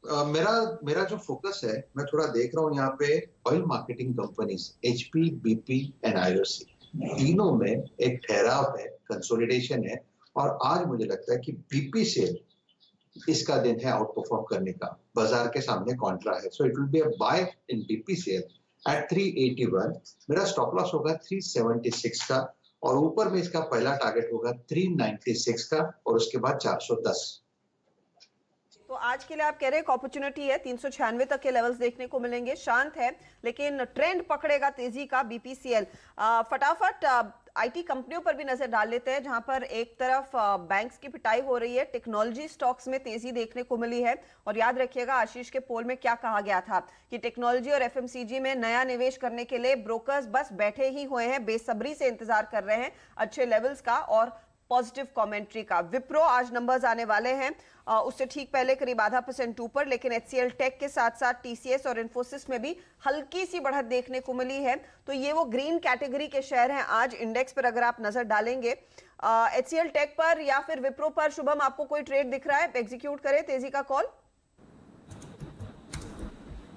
मेरा मेरा जो फोकस है, मैं थोड़ा देख रहा हूँ यहाँ पे oil marketing companies HP, BP and IOC, तीनों में एक ठहराव है, कंसोलिडेशन है। और आज मुझे लगता है कि बीपी से इसका दिन है आउट परफॉर्म करने का, बाजार के सामने कॉन्ट्रा है। So it will be a buy in BP sell at 381। मेरा स्टॉप लॉस होगा 376 का, और ऊपर में इसका पहला टारगेट होगा 396 का, और उसके बाद 410। तो आज के लिए आप कह रहे हैं एक अपॉर्चुनिटी है, 396 तक के लेवल्स देखने को मिलेंगे, शांत है लेकिन ट्रेंड पकड़ेगा तेजी का बीपीसीएल। फटाफट आईटी कंपनियों पर भी नजर डाल लेते हैं, जहां पर एक तरफ बैंक्स की पिटाई हो रही है, टेक्नोलॉजी स्टॉक्स में तेजी देखने को मिली है। और याद रखिएगा आशीष के पोल में क्या कहा गया था कि टेक्नोलॉजी और एफएमसीजी में नया निवेश करने के लिए ब्रोकर्स बस बैठे ही हुए हैं, बेसब्री से इंतजार कर रहे हैं अच्छे लेवल्स का और पॉजिटिव कमेंट्री का। विप्रो आज नंबर्स आने वाले हैं, उससे ठीक पहले करीब ½ % ऊपर, लेकिन एचसीएल टेक के साथ साथ टीसीएस और इन्फोसिस में भी हल्की सी बढ़त देखने को मिली है। तो ये वो ग्रीन कैटेगरी के शेयर हैं आज इंडेक्स पर अगर आप नजर डालेंगे। एचसीएल टेक पर या फिर विप्रो पर शुभम आपको कोई ट्रेड दिख रहा है, एग्जीक्यूट करें तेजी का कॉल?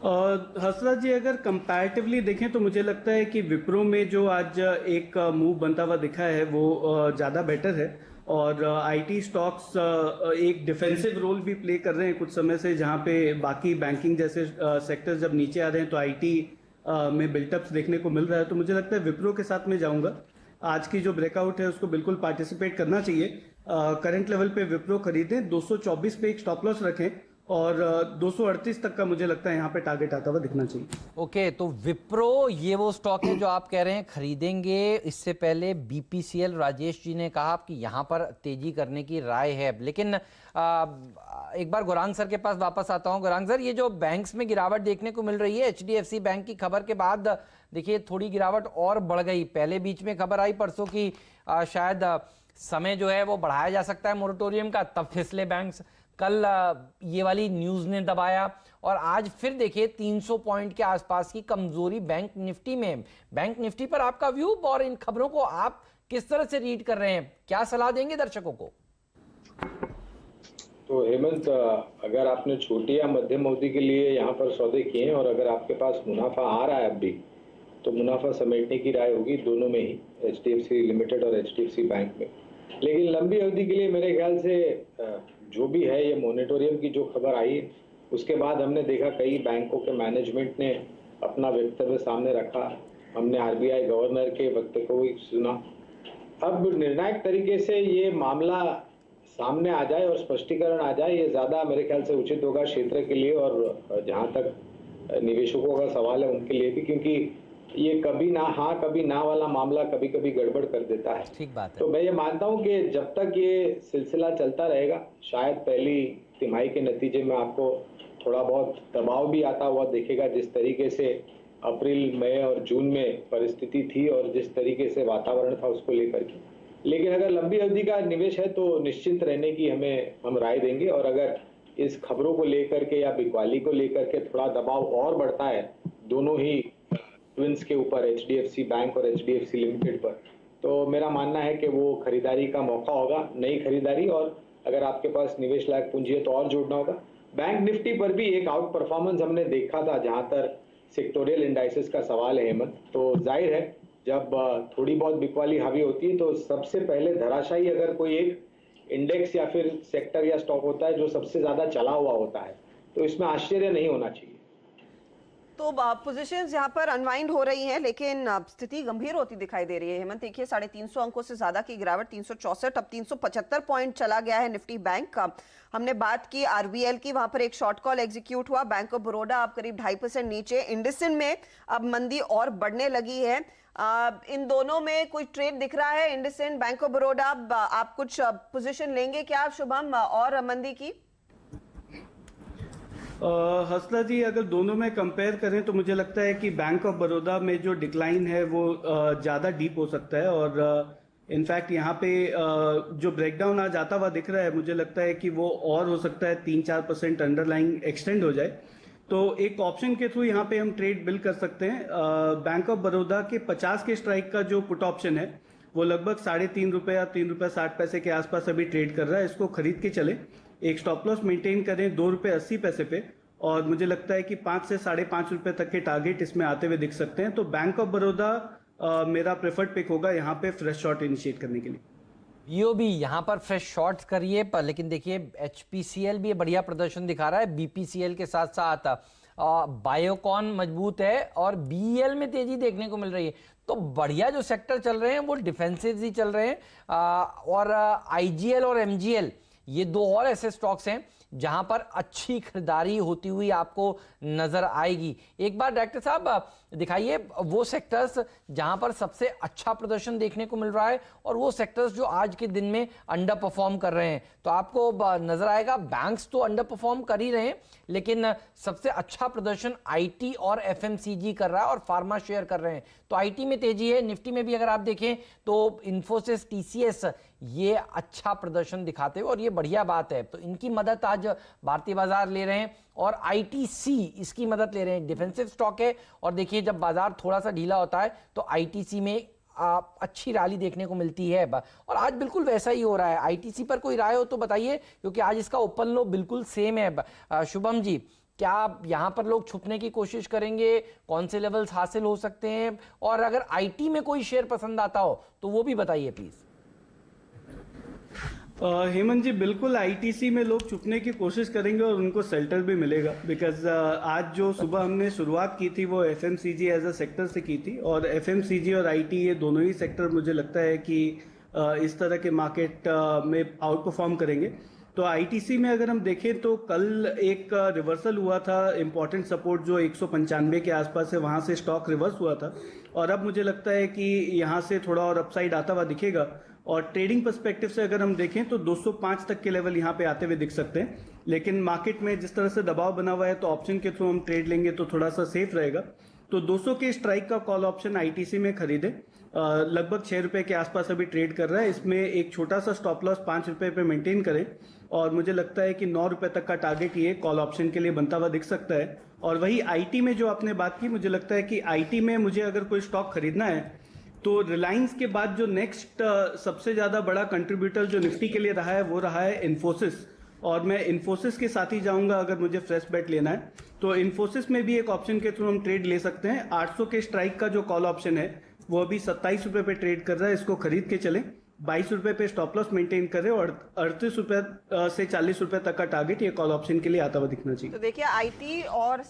हसरत जी, अगर कंपैरेटिवली देखें तो मुझे लगता है कि विप्रो में जो आज एक मूव बनता हुआ दिखा है वो ज़्यादा बेटर है। और आईटी स्टॉक्स एक डिफेंसिव रोल भी प्ले कर रहे हैं कुछ समय से, जहां पे बाकी बैंकिंग जैसे सेक्टर्स जब नीचे आ रहे हैं तो आईटी में बिल्टअप्स देखने को मिल रहा है। तो मुझे लगता है विप्रो के साथ में जाऊंगा। आज की जो ब्रेकआउट है उसको बिल्कुल पार्टिसिपेट करना चाहिए। करंट लेवल पे विप्रो खरीदें, 224 पे एक स्टॉप लॉस रखें और 238 तक का मुझे लगता है यहाँ पे टारगेट आता हुआ दिखना चाहिए। ओके, तो विप्रो ये वो स्टॉक है जो आप कह रहे हैं खरीदेंगे। इससे पहले बीपीसीएल, राजेश जी ने कहा कि यहाँ पर तेजी करने की राय है। लेकिन एक बार गुरांग सर के पास वापस आता हूँ। गुरांग सर, ये जो बैंक्स में गिरावट देखने को मिल रही है, एचडीएफसी बैंक की खबर के बाद देखिए थोड़ी गिरावट और बढ़ गई। पहले बीच में खबर आई परसों की शायद समय जो है वो बढ़ाया जा सकता है मोरेटोरियम का, तब फिसले बैंक्स। कल ये वाली न्यूज ने दबाया और आज फिर देखिए 300 पॉइंट के आसपास की कमजोरी बैंक निफ्टी में। बैंक निफ्टी पर आपका व्यू और इन खबरों को आप किस तरह से रीड कर रहे हैं, क्या सलाह देंगे दर्शकों को? तो हेमंत, अगर आपने छोटी या मध्यम अवधि के लिए यहाँ पर सौदे किए हैं और अगर आपके पास मुनाफा आ रहा है अब भी, तो मुनाफा समेटने की राय होगी दोनों में ही, एचडीएफसी लिमिटेड और एचडीएफसी बैंक में। लेकिन लंबी अवधि के लिए मेरे ख्याल से जो भी है, ये मोनेटोरियम की जो खबर आई उसके बाद हमने देखा कई बैंकों के मैनेजमेंट ने अपना वक्तव्य सामने रखा, हमने आरबीआई गवर्नर के वक्तव्य को भी सुना। अब निर्णायक तरीके से ये मामला सामने आ जाए और स्पष्टीकरण आ जाए, ये ज़्यादा मेरे ख्याल से उचित होगा क्षेत्र के लिए और जहाँ तक निवेशकों का सवाल है उनके लिए भी, क्योंकि ये कभी ना हाँ कभी ना वाला मामला कभी कभी गड़बड़ कर देता है। ठीक बात है। तो मैं ये मानता हूँ कि जब तक ये सिलसिला चलता रहेगा, शायद पहली तिमाही के नतीजे में आपको थोड़ा बहुत दबाव भी आता हुआ दिखेगा, जिस तरीके से अप्रैल, मई और जून में परिस्थिति थी और जिस तरीके से वातावरण था उसको लेकर के। लेकिन अगर लंबी अवधि का निवेश है तो निश्चिंत रहने की हम राय देंगे। और अगर इस खबरों को लेकर के या बिकवाली को लेकर के थोड़ा दबाव और बढ़ता है दोनों ही ट्विंस के ऊपर, एचडीएफसी बैंक और एचडीएफसी लिमिटेड पर, तो मेरा मानना है कि वो खरीदारी का मौका होगा, नई खरीदारी। और अगर आपके पास निवेश लायक पूंजी है तो और जोड़ना होगा। बैंक निफ्टी पर भी एक आउट परफॉर्मेंस हमने देखा था जहां तक सेक्टोरियल इंडाइसेस का सवाल है हेमंत। तो जाहिर है जब थोड़ी बहुत बिकवाली हावी होती है तो सबसे पहले धराशायी अगर कोई एक इंडेक्स या फिर सेक्टर या स्टॉक होता है जो सबसे ज्यादा चला हुआ होता है, तो इसमें आश्चर्य नहीं होना चाहिए। तो पोजीशंस यहाँ पर अनवाइंड हो रही हैं, लेकिन स्थिति गंभीर होती दिखाई दे रही है। हेमंत देखिए 350 अंकों से ज्यादा की गिरावट, 364, अब 375 पॉइंट चला गया है निफ्टी बैंक का। हमने बात की आरबीएल की, वहां पर एक शॉर्ट कॉल एग्जीक्यूट हुआ। बैंक ऑफ बड़ौदा अब करीब 2.5% नीचे। इंडसिंड में अब मंदी और बढ़ने लगी है। इन दोनों में कोई ट्रेड दिख रहा है? इंडसिंड, बैंक ऑफ बड़ौदा, आप कुछ पोजिशन लेंगे क्या शुभम और मंदी की? हसला जी, अगर दोनों में कंपेयर करें तो मुझे लगता है कि बैंक ऑफ बड़ौदा में जो डिक्लाइन है वो ज़्यादा डीप हो सकता है। और इनफैक्ट यहाँ पे जो ब्रेकडाउन आज आता हुआ दिख रहा है, मुझे लगता है कि वो और हो सकता है 3-4% अंडरलाइंग एक्सटेंड हो जाए। तो एक ऑप्शन के थ्रू यहाँ पे हम ट्रेड बिल्ड कर सकते हैं। बैंक ऑफ बड़ौदा के 50 के स्ट्राइक का जो पुट ऑप्शन है वो लगभग ₹3.5 या ₹3.60 के आसपास अभी ट्रेड कर रहा है। इसको खरीद के चले। एक स्टॉप लॉस मेंटेन करें ₹2.80 पे, और मुझे लगता है कि 5 से ₹5.5 तक के टारगेट इसमें आते हुए दिख सकते हैं। तो बैंक ऑफ बड़ौदा मेरा प्रेफर्ड पिक होगा यहाँ पे फ्रेश शॉट इनिशिएट करने के लिए। बीओबी यहाँ पर फ्रेश शॉट्स करिए पर, लेकिन देखिए एचपीसीएल भी बढ़िया प्रदर्शन दिखा रहा है, बीपीसीएल के साथ साथ बायोकॉन मजबूत है और बीईएल में तेजी देखने को मिल रही है। तो बढ़िया जो सेक्टर चल रहे हैं वो डिफेंसिव ही चल रहे हैं, और आईजीएल और एमजीएल ये दो और ऐसे स्टॉक्स हैं जहां पर अच्छी खरीदारी होती हुई आपको नजर आएगी। एक बार डायरेक्टर साहब दिखाइए वो सेक्टर्स जहां पर सबसे अच्छा प्रदर्शन देखने को मिल रहा है और वो सेक्टर्स जो आज के दिन में अंडर परफॉर्म कर रहे हैं। तो आपको नजर आएगा बैंक्स तो अंडर परफॉर्म कर ही रहे हैं, लेकिन सबसे अच्छा प्रदर्शन आईटी और एफएमसीजी कर रहा है और फार्मा शेयर कर रहे हैं। तो आईटी में तेजी है, निफ्टी में भी अगर आप देखें तो इन्फोसिस, टीसीएस ये अच्छा प्रदर्शन दिखाते हुए, और ये बढ़िया बात है। तो इनकी मदद आज भारतीय बाजार ले रहे हैं और आईटीसी इसकी मदद ले रहे हैं। डिफेंसिव स्टॉक है और देखिए जब बाजार थोड़ा सा ढीला होता है तो आईटीसी में अच्छी रैली देखने को मिलती है, और आज बिल्कुल वैसा ही हो रहा है। आईटीसी पर कोई राय हो तो बताइए, क्योंकि आज इसका ओपन लो बिल्कुल सेम है। शुभम जी, क्या यहाँ पर लोग छुपने की कोशिश करेंगे? कौन से लेवल्स हासिल हो सकते हैं? और अगर आईटी में कोई शेयर पसंद आता हो तो वो भी बताइए प्लीज। हेमंत जी, बिल्कुल आईटीसी में लोग छुपने की कोशिश करेंगे और उनको शेल्टर भी मिलेगा, बिकॉज आज जो सुबह हमने शुरुआत की थी वो एफएमसीजी एज अ सेक्टर से की थी, और एफएमसीजी और आईटी ये दोनों ही सेक्टर मुझे लगता है कि इस तरह के मार्केट में आउट परफॉर्म करेंगे। तो आईटीसी में अगर हम देखें तो कल एक रिवर्सल हुआ था, इंपॉर्टेंट सपोर्ट जो 195 के आसपास है वहां से स्टॉक रिवर्स हुआ था, और अब मुझे लगता है कि यहाँ से थोड़ा और अपसाइड आता हुआ दिखेगा। और ट्रेडिंग पर्सपेक्टिव से अगर हम देखें तो 205 तक के लेवल यहाँ पे आते हुए दिख सकते हैं, लेकिन मार्केट में जिस तरह से दबाव बना हुआ है तो ऑप्शन के थ्रू हम ट्रेड लेंगे तो थोड़ा सा सेफ रहेगा। तो 200 के स्ट्राइक का कॉल ऑप्शन आईटीसी में खरीदे, लगभग ₹6 के आसपास अभी ट्रेड कर रहा है। इसमें एक छोटा सा स्टॉप लॉस ₹5 पे मेंटेन करें, और मुझे लगता है कि ₹9 तक का टारगेट ये कॉल ऑप्शन के लिए बनता हुआ दिख सकता है। और वही आईटी में जो आपने बात की, मुझे लगता है कि आईटी में मुझे अगर कोई स्टॉक खरीदना है तो रिलायंस के बाद जो नेक्स्ट सबसे ज्यादा बड़ा कंट्रीब्यूटर जो निफ्टी के लिए रहा है वो रहा है इन्फोसिस, और मैं इन्फोसिस के साथ ही जाऊंगा अगर मुझे फ्रेश बेट लेना है। तो इन्फोसिस में भी एक ऑप्शन के थ्रू हम ट्रेड ले सकते हैं। 800 के स्ट्राइक का जो कॉल ऑप्शन है वो अभी ₹27 पे ट्रेड कर रहा है, इसको खरीद के चलें। ₹22 पे स्टॉप लॉस मेंटेन करें, और ₹38 से ₹40 तक का टारगेट ये कॉल ऑप्शन के लिए आता हुआ दिखना चाहिए। तो देखिए आईटी और